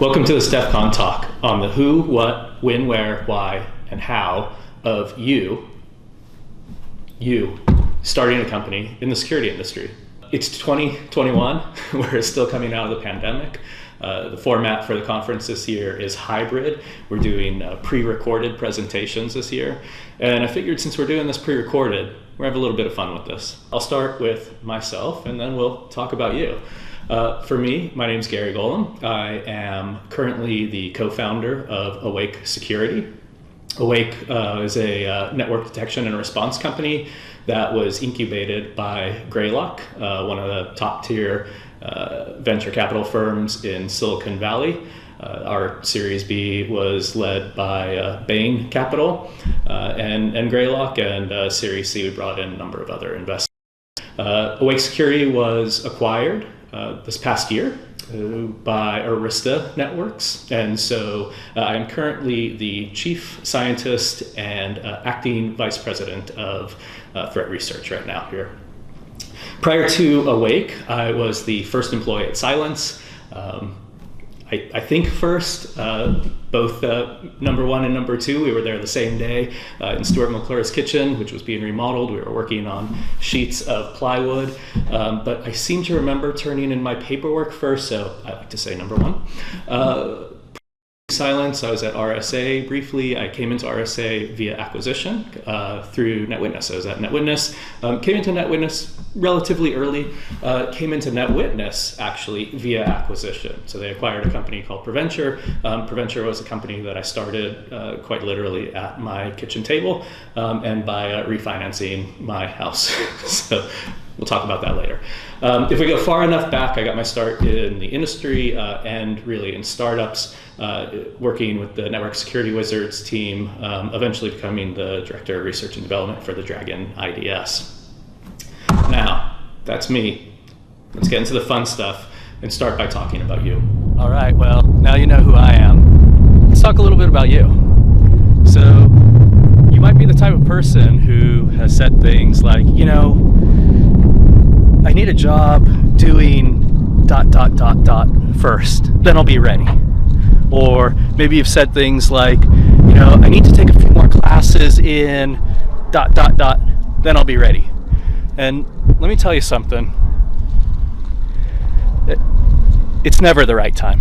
Welcome to the StefCon talk on the who, what, when, where, why, and how of you starting a company in the security industry. It's 2021, we're still coming out of the pandemic. The format for the conference this year is hybrid. We're doing pre-recorded presentations this year. And I figured since we're doing this pre-recorded, we're gonna have a little bit of fun with this. I'll start with myself and then we'll talk about you. For me, my name is Gary Golomb. I am currently the co-founder of Awake Security. Awake is a network detection and response company that was incubated by Greylock, one of the top tier venture capital firms in Silicon Valley. Our Series B was led by Bain Capital and Greylock, and Series C we brought in a number of other investors. Awake Security was acquired this past year by Arista Networks, and so I'm currently the chief scientist and acting vice president of threat research right now here. Prior to Awake, I was the first employee at Silence. I think first, both number one and number two, we were there the same day in Stuart McClure's kitchen, which was being remodeled. We were working on sheets of plywood, but I seem to remember turning in my paperwork first, so I like to say number one. Silence, I was at RSA briefly. I came into RSA via acquisition through NetWitness. I was at NetWitness, came into NetWitness relatively early, came into NetWitness actually via acquisition. So they acquired a company called Preventure. Preventure was a company that I started quite literally at my kitchen table and by refinancing my house. So we'll talk about that later. If we go far enough back, I got my start in the industry and really in startups, working with the Network Security Wizards team, eventually becoming the Director of Research and Development for the Dragon IDS. Now, that's me. Let's get into the fun stuff and start by talking about you. All right, well, now you know who I am. Let's talk a little bit about you. So, you might be the type of person who has said things like, you know, I need a job doing ... first, then I'll be ready. Or maybe you've said things like, you know, I need to take a few more classes in ... then I'll be ready. And let me tell you something. It's never the right time.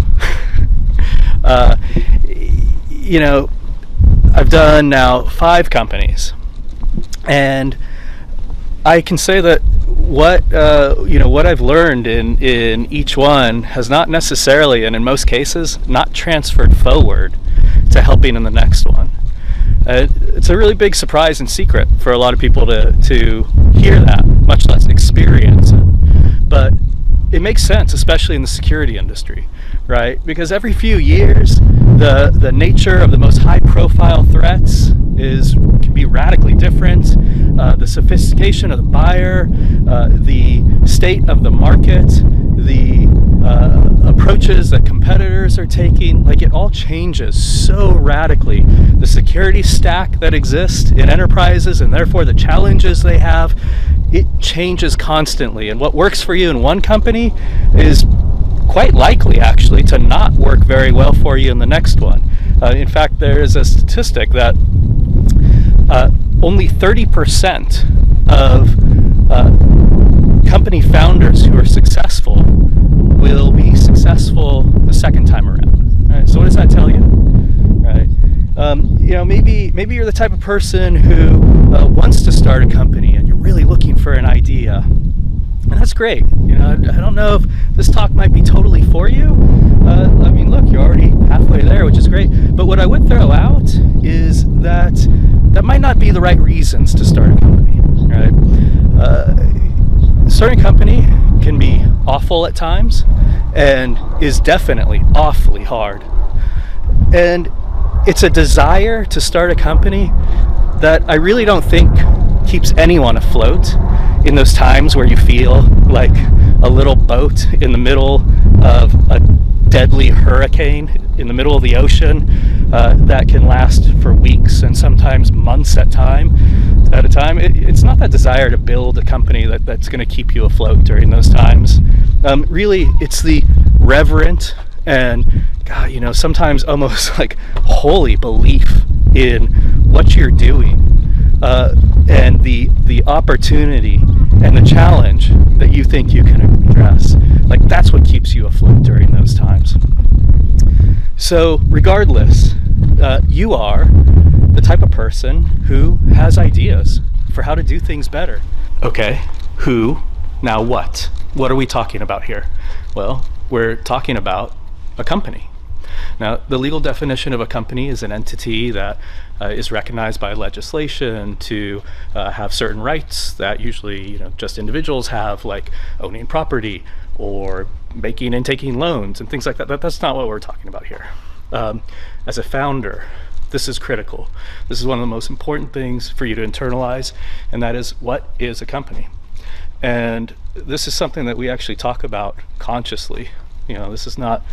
You know, I've done now 5 companies, and I can say that what I've learned in each one has not necessarily, and in most cases, not transferred forward to helping in the next one. It's a really big surprise and secret for a lot of people to hear that, much less experience it. But it makes sense, especially in the security industry, right? Because every few years, the nature of the most high-profile threats can be radically different. The sophistication of the buyer, the state of the market, the approaches that competitors are taking, like it all changes so radically. The security stack that exists in enterprises and therefore the challenges they have, it changes constantly. And what works for you in one company is quite likely actually to not work very well for you in the next one. In fact, there is a statistic that only 30% of company founders who are successful will be successful the second time around. Right? So what does that tell you? Right? You know, maybe you're the type of person who wants to start a company and you're really looking for an idea. And that's great. You know, I don't know if this talk might be totally for you. I mean, look, you're already halfway there, which is great. But what I would throw out is that might not be the right reasons to start a company, right? Starting a company can be awful at times and is definitely awfully hard. And it's a desire to start a company that I really don't think keeps anyone afloat in those times where you feel like a little boat in the middle of a deadly hurricane in the middle of the ocean that can last for weeks and sometimes months at a time. It's not that desire to build a company that's going to keep you afloat during those times. Really, it's the reverent and God, sometimes almost like holy belief in what you're doing, and the opportunity and the challenge that you think you can address. Like, that's what keeps you afloat during those times. So regardless, you are the type of person who has ideas for how to do things better. Okay, who, now what? What are we talking about here? Well, we're talking about a company. Now, the legal definition of a company is an entity that is recognized by legislation to have certain rights that usually, just individuals have, like owning property or making and taking loans and things like that. That's not what we're talking about here. As a founder, this is critical. This is one of the most important things for you to internalize, and that is, what is a company? And this is something that we actually talk about consciously. This is not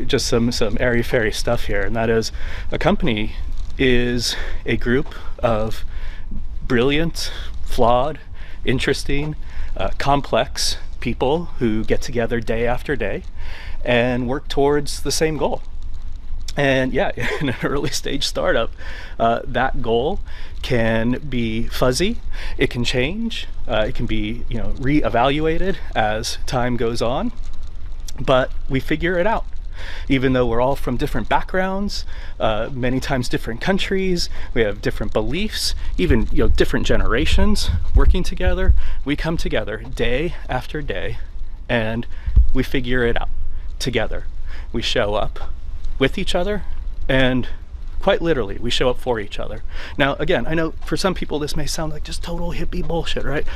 just some airy-fairy stuff here, and that is, a company is a group of brilliant, flawed, interesting, complex people who get together day after day and work towards the same goal. And yeah, in an early stage startup, that goal can be fuzzy, it can change, it can be reevaluated as time goes on, but we figure it out. Even though we're all from different backgrounds, many times different countries, we have different beliefs, even different generations working together, we come together day after day and we figure it out together. We show up with each other, and quite literally, we show up for each other. Now, again, I know for some people this may sound like just total hippie bullshit, right?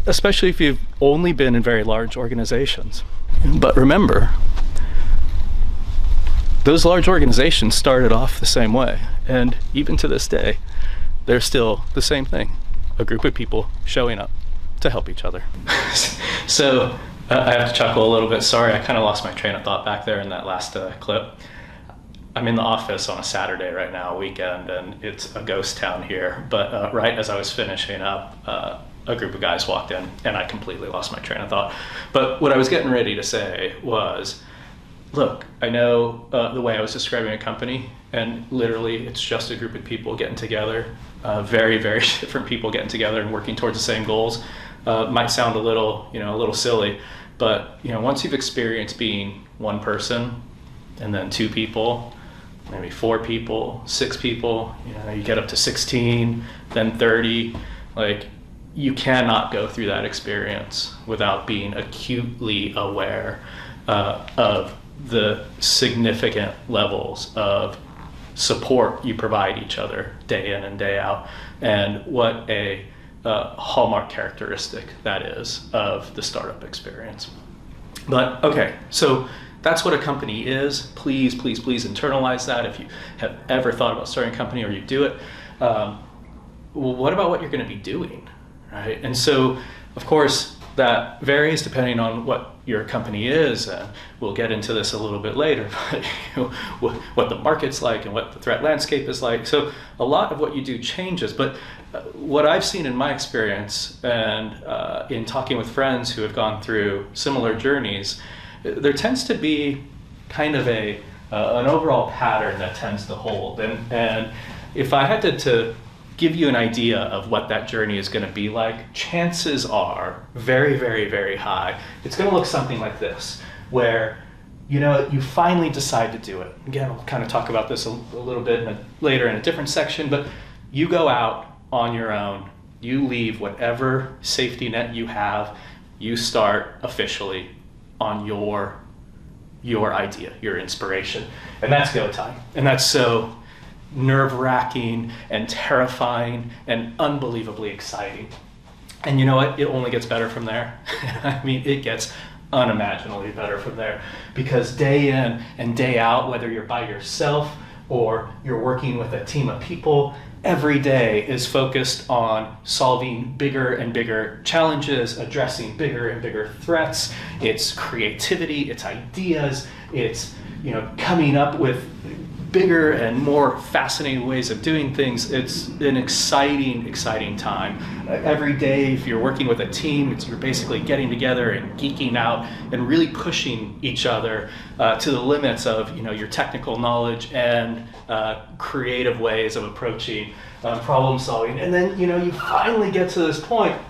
Especially if you've only been in very large organizations. But remember, those large organizations started off the same way, and even to this day, they're still the same thing. A group of people showing up to help each other. So I have to chuckle a little bit. Sorry, I kind of lost my train of thought back there in that last clip. I'm in the office on a Saturday right now, weekend, and it's a ghost town here. But right as I was finishing up, a group of guys walked in, and I completely lost my train of thought. But what I was getting ready to say was, look, I know the way I was describing a company, and literally it's just a group of people getting together, very, very different people getting together and working towards the same goals. Might sound a little silly, but once you've experienced being one person, and then two people, maybe four people, six people, you get up to 16, then 30, like, you cannot go through that experience without being acutely aware of the significant levels of support you provide each other day in and day out, and what a hallmark characteristic that is of the startup experience. But okay, so that's what a company is. Please, please, please internalize that if you have ever thought about starting a company or you do it. Well, what about what you're going to be doing, right? And so, of course, that varies depending on what your company is. We'll get into this a little bit later, but what the market's like and what the threat landscape is like. So a lot of what you do changes. But what I've seen in my experience and in talking with friends who have gone through similar journeys, there tends to be kind of an overall pattern that tends to hold. And if I had to give you an idea of what that journey is going to be like, chances are very, very, very high it's going to look something like this, where you finally decide to do it. Again, I'll kind of talk about this a little bit later in a different section, but you go out on your own, you leave whatever safety net you have, you start officially on your idea, your inspiration, and that's go time. And that's so nerve-wracking and terrifying and unbelievably exciting. And you know what? It only gets better from there. I mean, it gets unimaginably better from there, because day in and day out, whether you're by yourself or you're working with a team of people, every day is focused on solving bigger and bigger challenges, addressing bigger and bigger threats. It's creativity, it's ideas, it's coming up with bigger and more fascinating ways of doing things. It's an exciting time. Every day, if you're working with a team, you're basically getting together and geeking out and really pushing each other to the limits of your technical knowledge and creative ways of approaching problem solving. And then you finally get to this point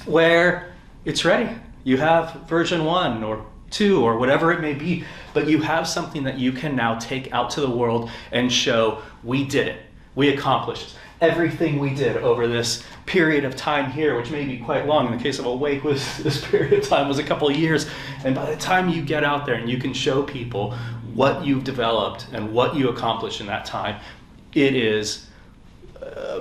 where it's ready. You have version 1 or 2 or whatever it may be, but you have something that you can now take out to the world and show, we did it. We accomplished it. Everything we did over this period of time here, which may be quite long. In the case of Awake, this period of time was a couple of years. And by the time you get out there and you can show people what you've developed and what you accomplished in that time, it is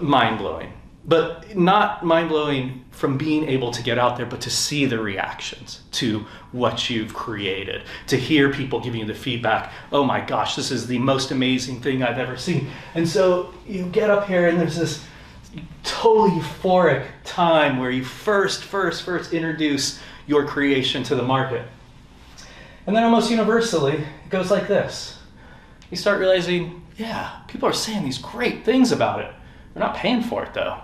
mind-blowing. But not mind-blowing from being able to get out there, but to see the reactions to what you've created, to hear people giving you the feedback, oh my gosh, this is the most amazing thing I've ever seen. And so you get up here and there's this totally euphoric time where you first introduce your creation to the market. And then almost universally, it goes like this. You start realizing, yeah, people are saying these great things about it. They're not paying for it though.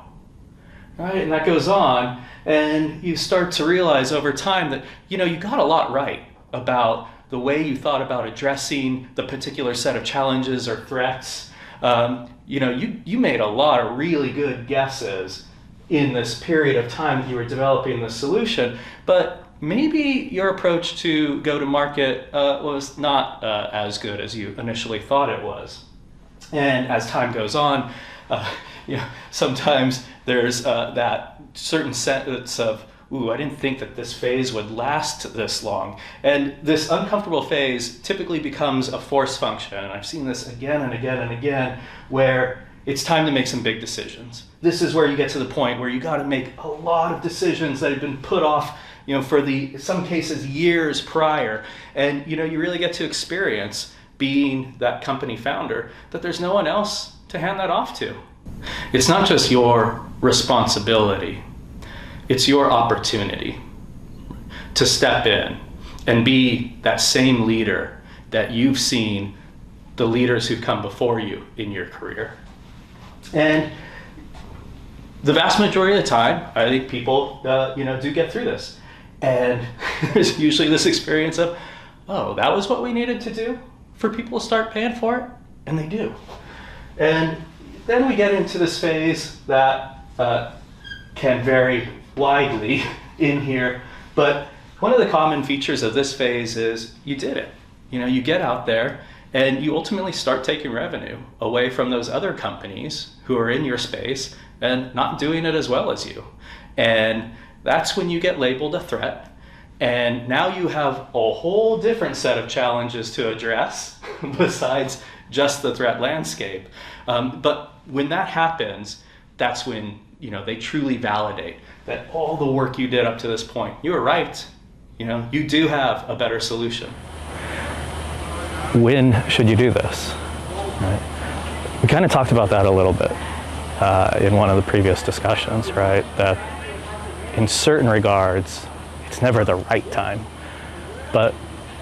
Right? And that goes on, and you start to realize over time that you got a lot right about the way you thought about addressing the particular set of challenges or threats. You made a lot of really good guesses in this period of time that you were developing the solution, but maybe your approach to go to market was not as good as you initially thought it was. And as time goes on, sometimes there's that certain sense of, ooh, I didn't think that this phase would last this long. And this uncomfortable phase typically becomes a force function. And I've seen this again and again and again, where it's time to make some big decisions. This is where you get to the point where you got to make a lot of decisions that have been put off, for some cases years prior. And, you really get to experience being that company founder, that there's no one else to hand that off to. It's not just your responsibility, it's your opportunity to step in and be that same leader that you've seen the leaders who've come before you in your career. And the vast majority of the time, I think people, do get through this. And there's usually this experience of, oh, that was what we needed to do for people to start paying for it? And they do. And then we get into this phase that can vary widely in here, but one of the common features of this phase is you did it. You get out there and you ultimately start taking revenue away from those other companies who are in your space and not doing it as well as you. And that's when you get labeled a threat. And now you have a whole different set of challenges to address besides just the threat landscape. But when that happens, that's when they truly validate that all the work you did up to this point, you were right. You do have a better solution. When should you do this? Right? We kind of talked about that a little bit in one of the previous discussions, right? That in certain regards, it's never the right time. But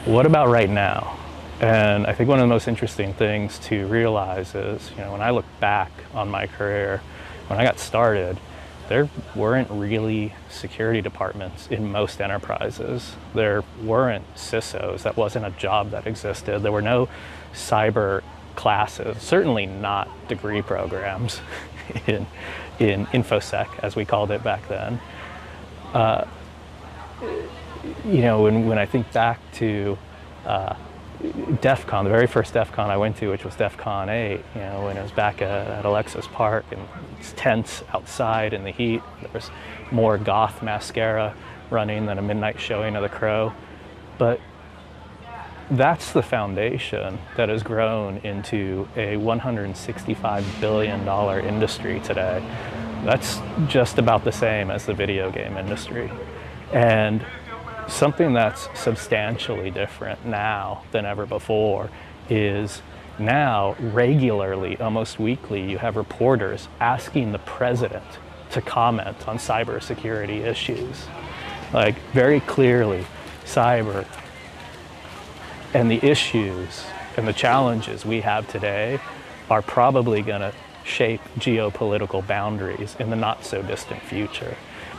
what about right now? And I think one of the most interesting things to realize is, when I look back on my career, when I got started, there weren't really security departments in most enterprises. There weren't CISOs. That wasn't a job that existed. There were no cyber classes, certainly not degree programs in InfoSec, as we called it back then. When I think back to DEF CON, the very first DEF CON I went to, which was DEF CON 8, when it was back at Alexis Park, and it's tense outside in the heat. There was more goth mascara running than a midnight showing of The Crow. But that's the foundation that has grown into a $165 billion industry today. That's just about the same as the video game industry. And something that's substantially different now than ever before is now regularly, almost weekly, you have reporters asking the president to comment on cybersecurity issues. Like, very clearly, cyber and the issues and the challenges we have today are probably going to shape geopolitical boundaries in the not so distant future.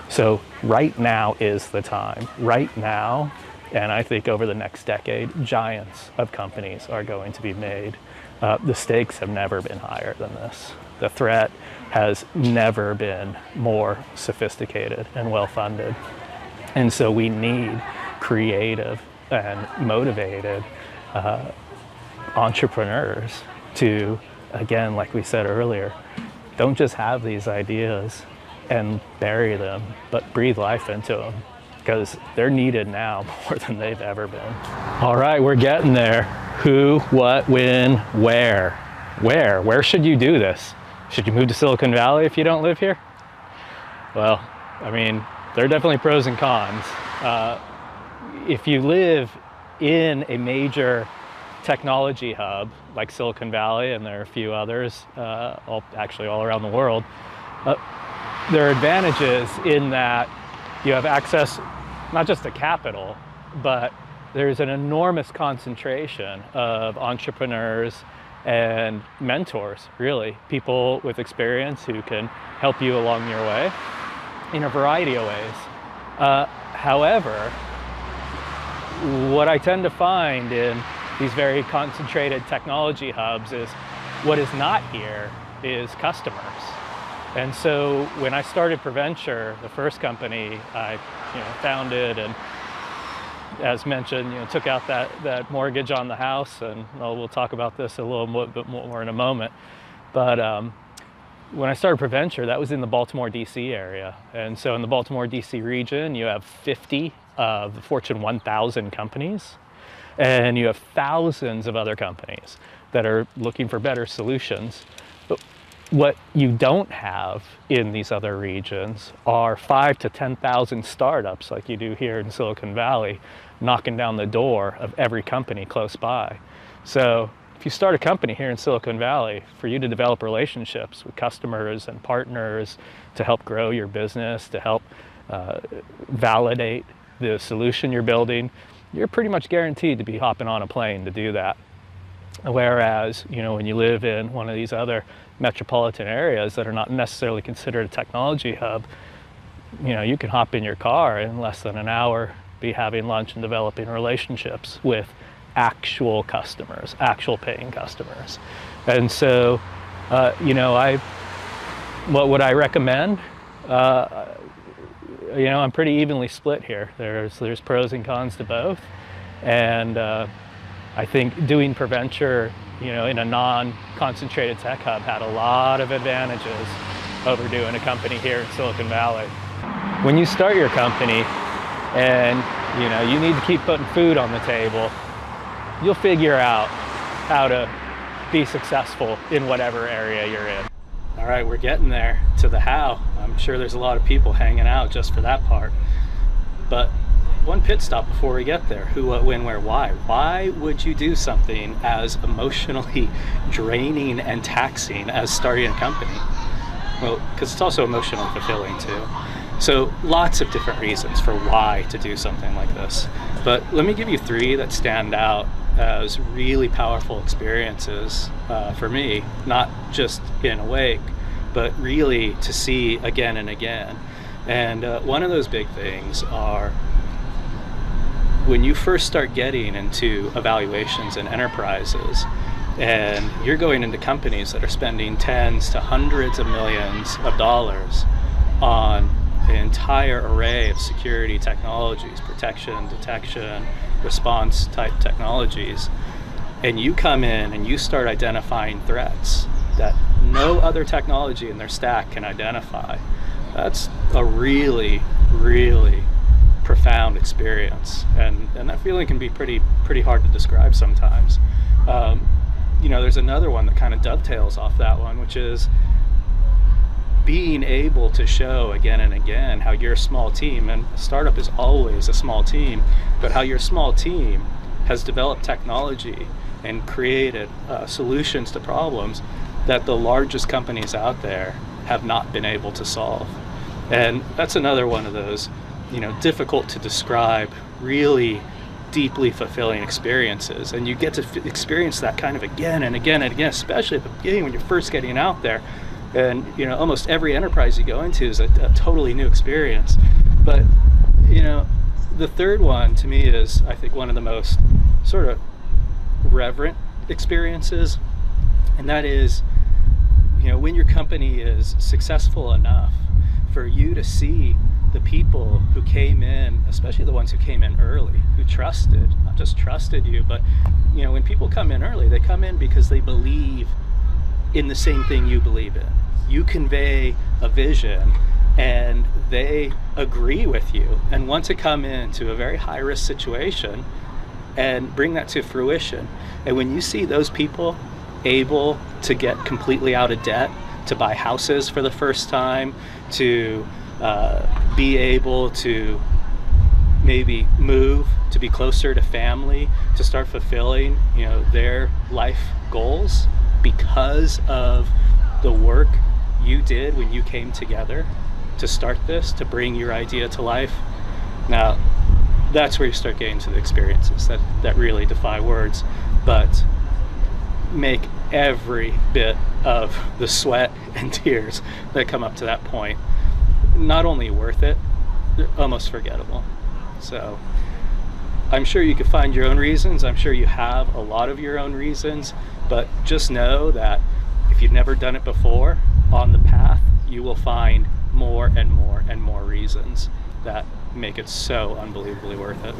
So right now is the time. Right now, and I think over the next decade, giants of companies are going to be made. The stakes have never been higher than this. The threat has never been more sophisticated and well-funded. And so we need creative and motivated entrepreneurs to, again, like we said earlier, don't just have these ideas and bury them, but breathe life into them, because they're needed now more than they've ever been. All right, we're getting there. Who, what, when, where? Where should you do this? Should you move to Silicon Valley if you don't live here? Well, I mean, there are definitely pros and cons. If you live in a major technology hub like Silicon Valley, and there are a few others, actually all around the world, there are advantages in that you have access not just to capital, but there's an enormous concentration of entrepreneurs and mentors, really, people with experience who can help you along your way in a variety of ways. However, what I tend to find in these very concentrated technology hubs is what is not here is customers. And so when I started PreVenture, the first company I founded, and as mentioned, took out that mortgage on the house, and we'll talk about this a little bit more in a moment. But when I started PreVenture, that was in the Baltimore, D.C. area. And so in the Baltimore, D.C. region, you have 50 of the Fortune 1000 companies, and you have thousands of other companies that are looking for better solutions. But what you don't have in these other regions are 5,000 to 10,000 startups like you do here in Silicon Valley, knocking down the door of every company close by. So if you start a company here in Silicon Valley, for you to develop relationships with customers and partners to help grow your business, to help validate the solution you're building, you're pretty much guaranteed to be hopping on a plane to do that. Whereas, when you live in one of these other metropolitan areas that are not necessarily considered a technology hub, you can hop in your car in less than an hour, be having lunch and developing relationships with actual customers, actual paying customers. And so, what would I recommend? I'm pretty evenly split here. There's pros and cons to both. And I think doing PreVenture, in a non-concentrated tech hub had a lot of advantages over doing a company here in Silicon Valley. When you start your company and, you need to keep putting food on the table, you'll figure out how to be successful in whatever area you're in. All right, we're getting there to the how. I'm sure there's a lot of people hanging out just for that part. But one pit stop before we get there. Who, what, when, where, why? Why would you do something as emotionally draining and taxing as starting a company? Well, because it's also emotionally fulfilling too. So lots of different reasons for why to do something like this. But let me give you 3 that stand out as really powerful experiences for me, not just in Awake, but really to see again and again. And one of those big things are when you first start getting into evaluations in enterprises, and you're going into companies that are spending tens to hundreds of millions of dollars on an entire array of security technologies, protection, detection, response type technologies, and you come in and you start identifying threats that no other technology in their stack can identify. That's a really, really profound experience, and that feeling can be pretty hard to describe sometimes. There's another one that kind of dovetails off that one, which is being able to show again and again how your small team, and a startup is always a small team, but how your small team has developed technology and created solutions to problems that the largest companies out there have not been able to solve. And that's another one of those, difficult to describe, really deeply fulfilling experiences, and you get to experience that kind of again and again and again, especially at the beginning when you're first getting out there. And almost every enterprise you go into is a totally new experience. But the third one to me is, I think, one of the most sort of reverent experiences, and that is when your company is successful enough for you to see the people who came in, especially the ones who came in early, who not just trusted you, but when people come in early, they come in because they believe in the same thing you believe in. You convey a vision and they agree with you and want to come into a very high risk situation and bring that to fruition. And when you see those people able to get completely out of debt, to buy houses for the first time, to be able to maybe move to be closer to family, to start fulfilling their life goals because of the work you did when you came together to start this, to bring your idea to life. Now that's where you start getting to the experiences that really defy words, but make every bit of the sweat and tears that come up to that point not only worth it, they're almost forgettable. So I'm sure you could find your own reasons. I'm sure you have a lot of your own reasons, but just know that if you've never done it before on the path, you will find more and more and more reasons that make it so unbelievably worth it.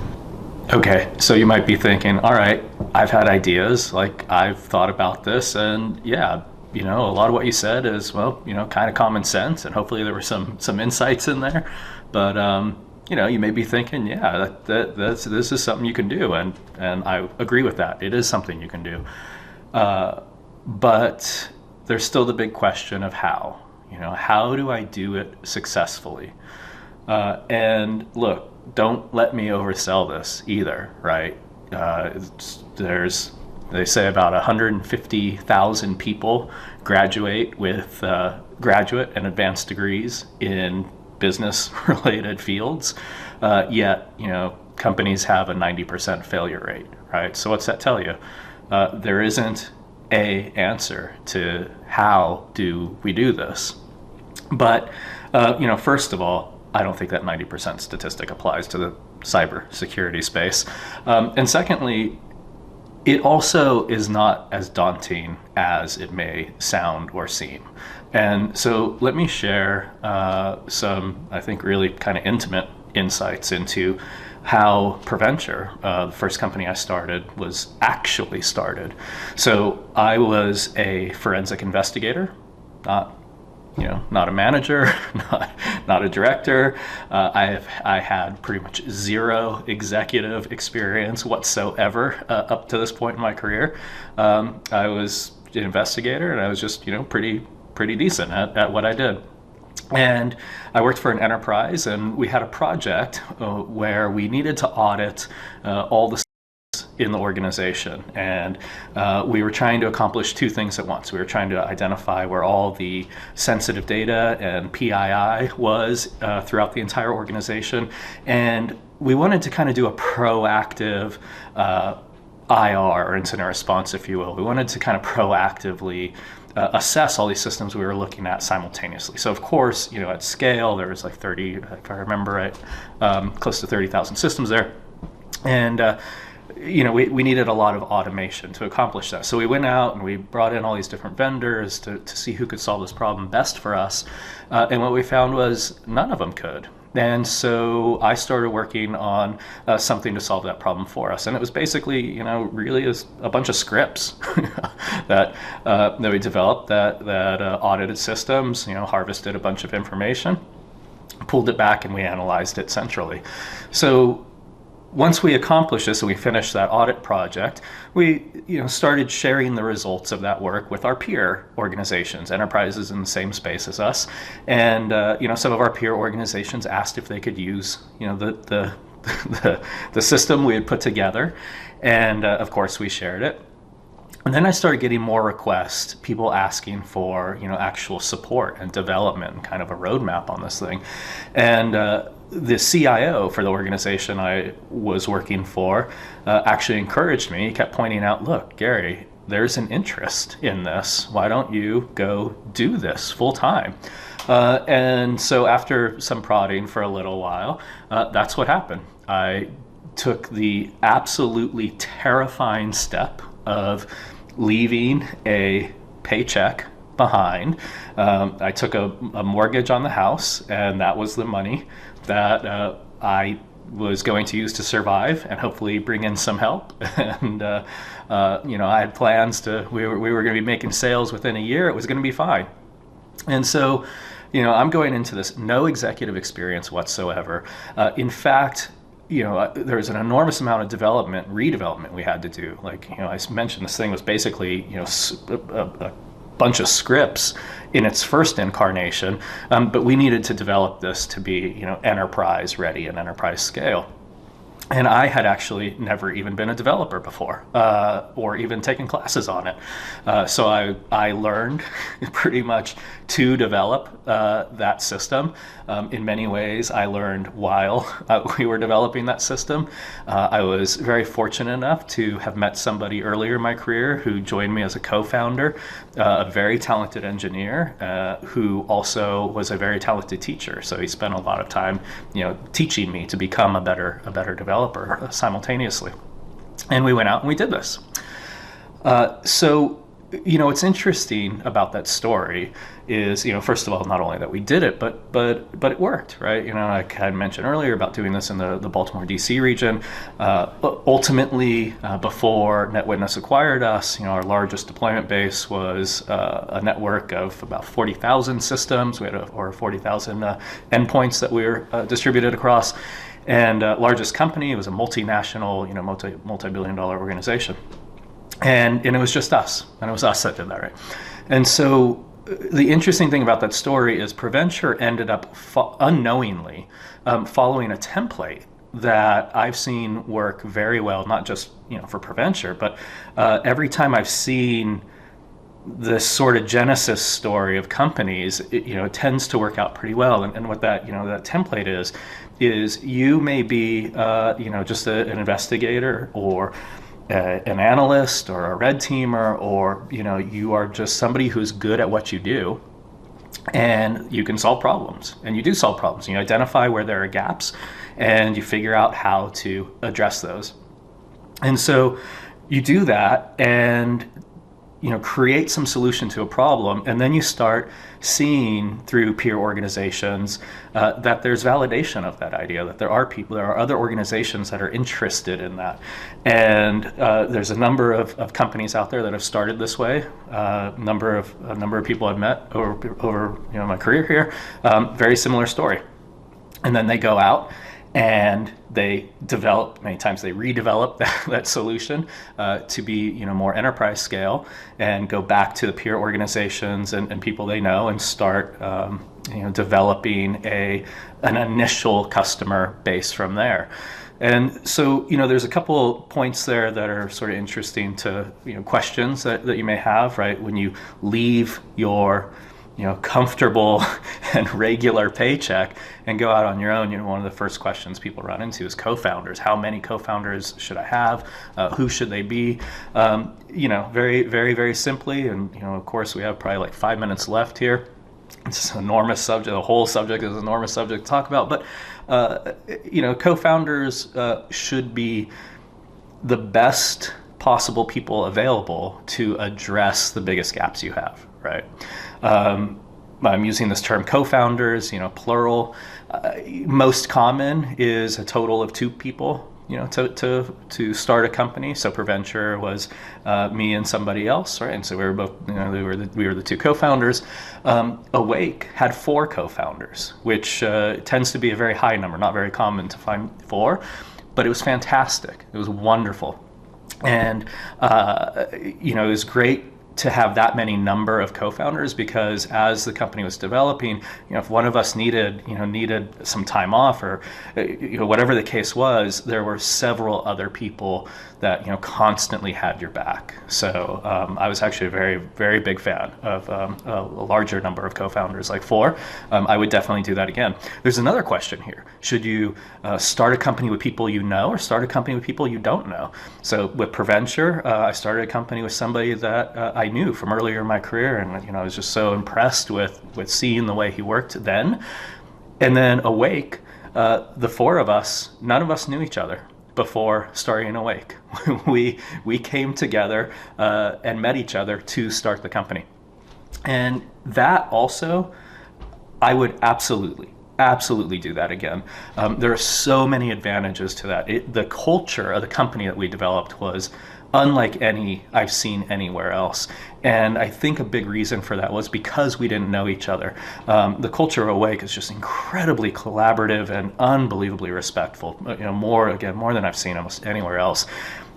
Okay, so you might be thinking, all right, I've had ideas, like I've thought about this, and yeah, a lot of what you said is, well, kind of common sense, and hopefully there were some insights in there, but you may be thinking, yeah, this is something you can do, and I agree with that. It is something you can do, but there's still the big question of how. How do I do it successfully? And look, don't let me oversell this either, right? They say about 150,000 people graduate with graduate and advanced degrees in business-related fields, yet companies have a 90% failure rate, right? So what's that tell you? There isn't an answer to how do we do this. But first of all, I don't think that 90% statistic applies to the cybersecurity space. And secondly, it also is not as daunting as it may sound or seem. And so let me share some, I think, really kind of intimate insights into how Preventure, the first company I started, was actually started. So I was a forensic investigator, not a manager, not a director. I had pretty much zero executive experience whatsoever up to this point in my career. I was an investigator, and I was just pretty decent at what I did. And I worked for an enterprise, and we had a project where we needed to audit all the in the organization, and we were trying to accomplish two things at once. We were trying to identify where all the sensitive data and PII was throughout the entire organization, and we wanted to kind of do a proactive IR, or incident response, if you will. We wanted to kind of proactively assess all these systems we were looking at simultaneously. So of course, at scale, there was like 30, if I remember right, close to 30,000 systems there, and we needed a lot of automation to accomplish that. So we went out and we brought in all these different vendors to see who could solve this problem best for us. And what we found was none of them could. And so I started working on something to solve that problem for us. And it was basically, really a bunch of scripts that we developed that audited systems, harvested a bunch of information, pulled it back, and we analyzed it centrally. So once we accomplished this and we finished that audit project, we started sharing the results of that work with our peer organizations, enterprises in the same space as us. And some of our peer organizations asked if they could use the system we had put together, and of course we shared it. And then I started getting more requests, people asking for actual support and development, and kind of a roadmap on this thing. And the CIO for the organization I was working for actually encouraged me. He kept pointing out, look, Gary, there's an interest in this. Why don't you go do this full time? And so after some prodding for a little while, that's what happened. I took the absolutely terrifying step of leaving a paycheck behind. I took a mortgage on the house, and that was the money that I was going to use to survive and hopefully bring in some help. And I had plans to. We were going to be making sales within a year. It was going to be fine. And so, I'm going into this no executive experience whatsoever. In fact, there's an enormous amount of redevelopment we had to do. Like, I mentioned this thing was basically, a bunch of scripts in its first incarnation, but we needed to develop this to be, enterprise ready and enterprise scale. And I had actually never even been a developer before, or even taken classes on it. So I learned pretty much to develop that system. In many ways, I learned while we were developing that system. I was very fortunate enough to have met somebody earlier in my career who joined me as a co-founder, a very talented engineer who also was a very talented teacher. So he spent a lot of time, teaching me to become a better developer simultaneously. And we went out and we did this. So what's interesting about that story is, first of all, not only that we did it, but it worked, right? Like I mentioned earlier about doing this in the Baltimore, D.C. region. Ultimately, before NetWitness acquired us, our largest deployment base was a network of about 40,000 systems. We had over 40,000 endpoints that we were distributed across. And largest company, it was a multinational, multi-billion-dollar organization. And it was just us, and it was us that did that, right? And so the interesting thing about that story is Preventure ended up unknowingly following a template that I've seen work very well, not just for Preventure, but every time I've seen this sort of genesis story of companies, it tends to work out pretty well. And what that that template is you may be just an investigator or an analyst or a red teamer, or you are just somebody who's good at what you do, and you can solve problems, and you do solve problems. You identify where there are gaps, and you figure out how to address those. And so you do that, and create some solution to a problem, and then you start seeing through peer organizations that there's validation of that idea, that there are other organizations that are interested in that. And there's a number of companies out there that have started this way. A number of people I've met over my career here, very similar story. And then they go out and they develop, many times they redevelop that solution to be more enterprise scale, and go back to the peer organizations and people they know and start developing an initial customer base from there. And so there's a couple points there that are sort of interesting to questions that you may have, right? When you leave your comfortable and regular paycheck and go out on your own, one of the first questions people run into is co-founders. How many co-founders should I have? Who should they be? Very, very, very simply, and of course we have probably like 5 minutes left here. It's an enormous subject. The whole subject is an enormous subject to talk about, but co-founders should be the best possible people available to address the biggest gaps you have, right? I'm using this term co-founders, plural. Most common is a total of 2 people, to start a company. So Preventure was me and somebody else, right? And so we were both, we were the 2 co-founders. Awake had 4 co-founders, which tends to be a very high number, not very common to find 4, but it was fantastic. It was wonderful. And, it was great to have that many number of co-founders, because as the company was developing, if one of us needed some time off, or whatever the case was, there were several other people that constantly had your back. So I was actually a very, very big fan of a larger number of co-founders, like 4. I would definitely do that again. There's another question here: should you start a company with people you know, or start a company with people you don't know? So with Preventure, I started a company with somebody that I knew from earlier in my career, and I was just so impressed with seeing the way he worked then. And then Awake, the 4 of us, none of us knew each other before starting Awake. we came together and met each other to start the company. And that also, I would absolutely do that again. There are so many advantages to that. The culture of the company that we developed was unlike any I've seen anywhere else. And I think a big reason for that was because we didn't know each other. The culture of Awake is just incredibly collaborative and unbelievably respectful, more than I've seen almost anywhere else.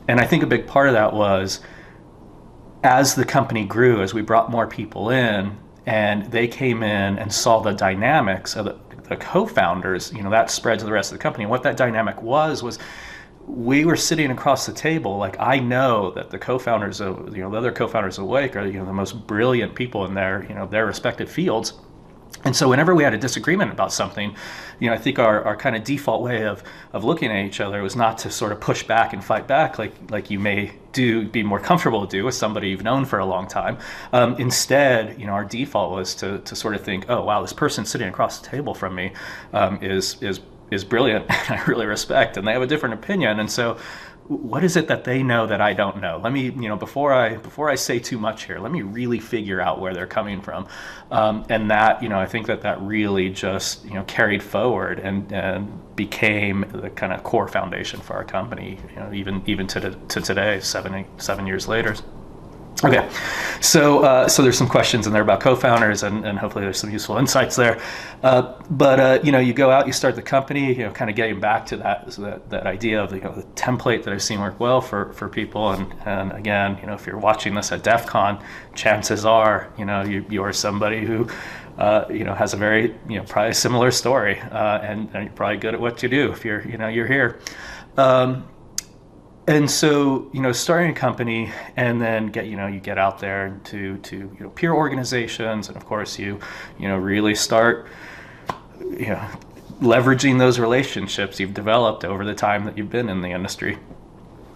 And I think a big part of that was, as the company grew, as we brought more people in, and they came in and saw the dynamics of the co-founders, that spread to the rest of the company. And what that dynamic was we were sitting across the table. Like, I know that the co-founders of, the other co-founders of Awake are, the most brilliant people in their respective fields. And so whenever we had a disagreement about something, I think our kind of default way of looking at each other was not to sort of push back and fight back like you may be more comfortable to do with somebody you've known for a long time. Instead, our default was to sort of think, oh wow, this person sitting across the table from me is brilliant, and I really respect, and they have a different opinion. And so what is it that they know that I don't know? Let me, before I say too much here, let me really figure out where they're coming from. And that, I think that really just, carried forward and became the kind of core foundation for our company, even to today, 7 years later. Okay, so there's some questions in there about co-founders, and hopefully there's some useful insights there. But you go out, you start the company, kind of getting back to that idea of the template that I've seen work well for people. And again, if you're watching this at DEF CON, chances are you are somebody who has a very probably similar story, and you're probably good at what you do if you're here. And so, starting a company, and then you get out there to peer organizations, and of course you really start leveraging those relationships you've developed over the time that you've been in the industry,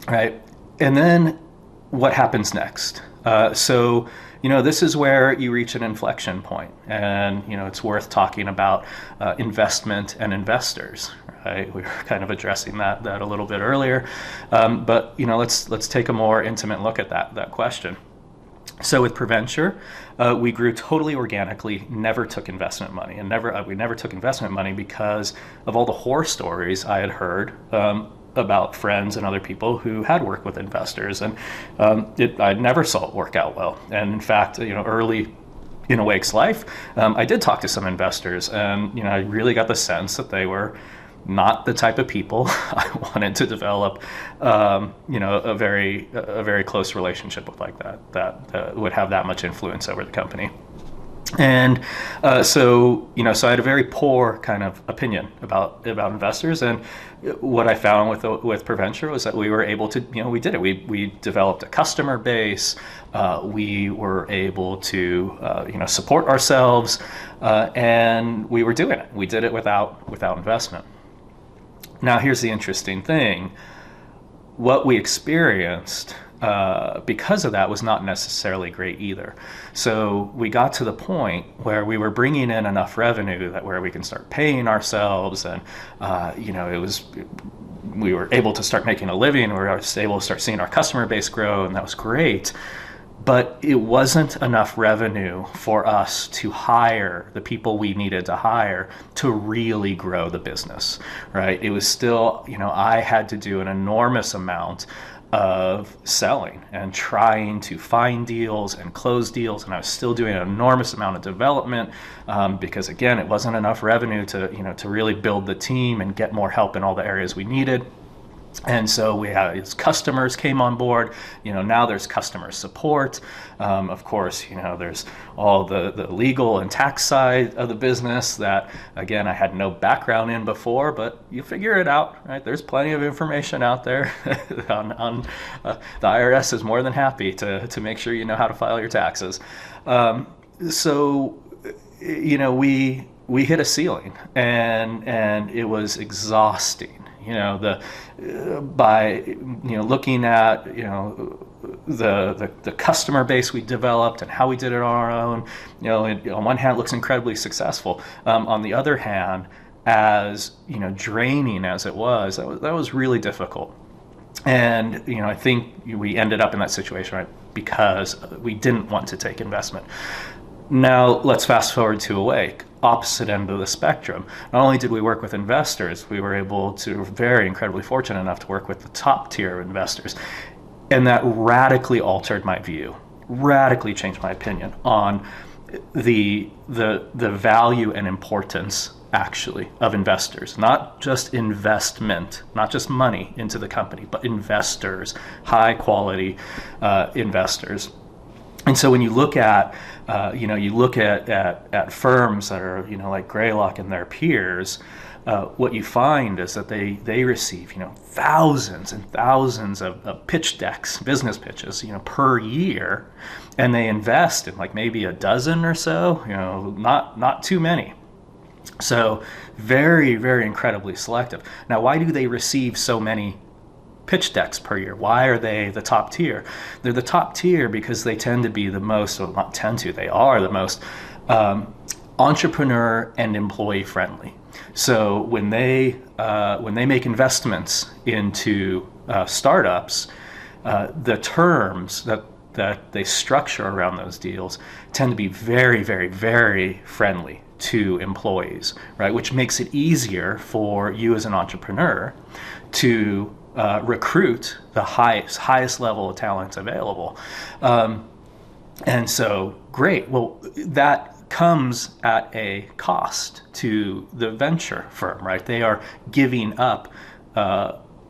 right? And then what happens next? So this is where you reach an inflection point, and it's worth talking about investment and investors. Right? We were kind of addressing that a little bit earlier, but let's take a more intimate look at that question. So with Preventure, we grew totally organically, never took investment money, and we never took investment money because of all the horror stories I had heard about friends and other people who had worked with investors, and I never saw it work out well. And in fact, early in Awake's life, I did talk to some investors, and I really got the sense that they were not the type of people I wanted to develop, a very close relationship with, like that would have that much influence over the company. And so I had a very poor kind of opinion about investors. And what I found with Preventure was that we were able to, we did it. We developed a customer base. We were able to, support ourselves, and we were doing it. We did it without investment. Now, here's the interesting thing. What we experienced because of that was not necessarily great either. So we got to the point where we were bringing in enough revenue that where we can start paying ourselves, and we were able to start making a living. We were able to start seeing our customer base grow, and that was great. But it wasn't enough revenue for us to hire the people we needed to hire to really grow the business, right? It was still, I had to do an enormous amount of selling and trying to find deals and close deals, and I was still doing an enormous amount of development because, again, it wasn't enough revenue to really build the team and get more help in all the areas we needed. And so we had as customers came on board. Now there's customer support. Of course, there's all the legal and tax side of the business that, again, I had no background in before, but you figure it out, right? There's plenty of information out there. The IRS is more than happy to make sure you know how to file your taxes. So we hit a ceiling, and it was exhausting. By looking at the customer base we developed and how we did it on our own, on one hand it looks incredibly successful. On the other hand, as draining as it was, that was really difficult. And I think we ended up in that situation, right, because we didn't want to take investment. Now let's fast forward to Awake, opposite end of the spectrum. Not only did we work with investors, we were able to, very incredibly fortunate enough to work with the top tier investors. And that radically altered my view, radically changed my opinion on the value and importance, actually, of investors. Not just investment, not just money into the company, but investors, high quality investors. And so when you look at at firms that are like Greylock and their peers, what you find is that they receive thousands and thousands of pitch decks, business pitches per year, and they invest in like maybe a dozen or so, not too many. So very, very incredibly selective. Now, why do they receive so many pitch decks per year? Why are they the top tier? They're the top tier because they tend to be the most, well, not tend to, they are the most entrepreneur and employee friendly. So when they make investments into startups, the terms that they structure around those deals tend to be very, very, very friendly to employees, right? Which makes it easier for you as an entrepreneur to recruit the highest level of talent available. And so, great. Well, that comes at a cost to the venture firm, right? They are giving up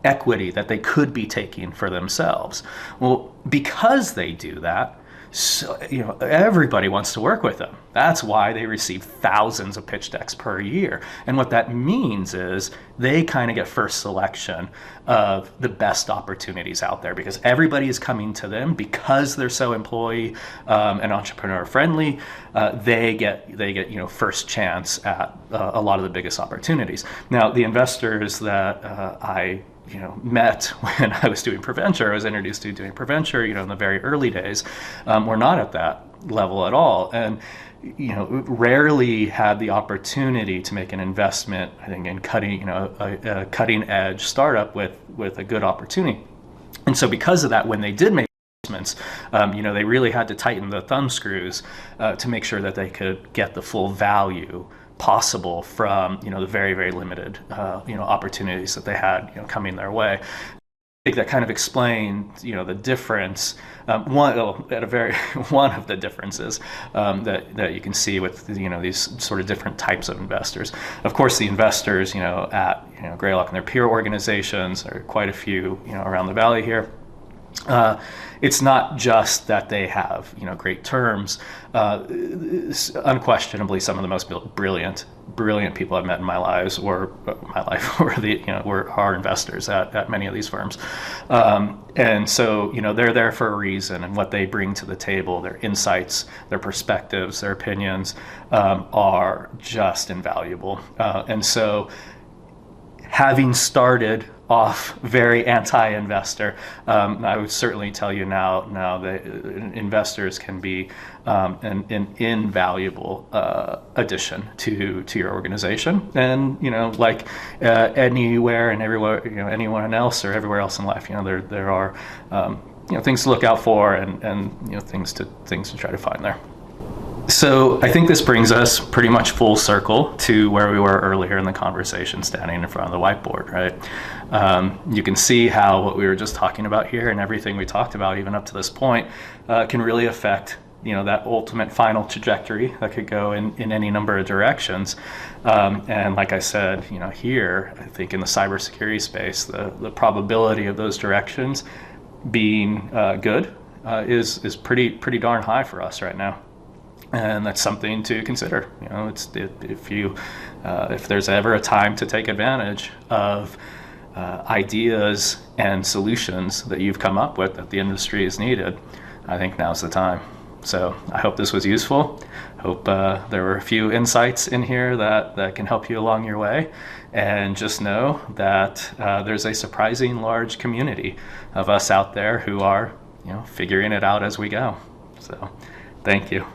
equity that they could be taking for themselves. Well, because they do that, so, everybody wants to work with them. That's why they receive thousands of pitch decks per year. And what that means is they kind of get first selection of the best opportunities out there because everybody is coming to them because they're so employee and entrepreneur friendly. They get first chance at a lot of the biggest opportunities. Now, the investors that I met when I was doing ProVenture, I was introduced to doing ProVenture, in the very early days, were not at that level at all. And, rarely had the opportunity to make an investment, I think, in a cutting edge startup with a good opportunity. And so because of that, when they did make investments, they really had to tighten the thumb screws to make sure that they could get the full value possible from the very, very limited opportunities that they had coming their way. I think that kind of explained the difference. One of the differences that you can see with these sort of different types of investors. Of course, the investors at Greylock and their peer organizations, there are quite a few around the valley here. It's not just that they have great terms. Unquestionably, some of the most brilliant people I've met in my life were our investors at many of these firms, and so they're there for a reason, and what they bring to the table, their insights, their perspectives, their opinions, are just invaluable. And so, having started off very anti-investor, I would certainly tell you now that investors can be an invaluable addition to your organization, and like anywhere and everywhere, anyone else or everywhere else in life, there are things to look out for and things to try to find there. So I think this brings us pretty much full circle to where we were earlier in the conversation, standing in front of the whiteboard, right? You can see how what we were just talking about here and everything we talked about even up to this point can really affect that ultimate final trajectory that could go in any number of directions. And like I said, here, I think in the cybersecurity space, the probability of those directions being good is pretty darn high for us right now. And that's something to consider. If there's ever a time to take advantage of ideas and solutions that you've come up with that the industry is needed, I think now's the time. So I hope this was useful. Hope there were a few insights in here that can help you along your way. And just know that there's a surprising large community of us out there who are figuring it out as we go. So thank you.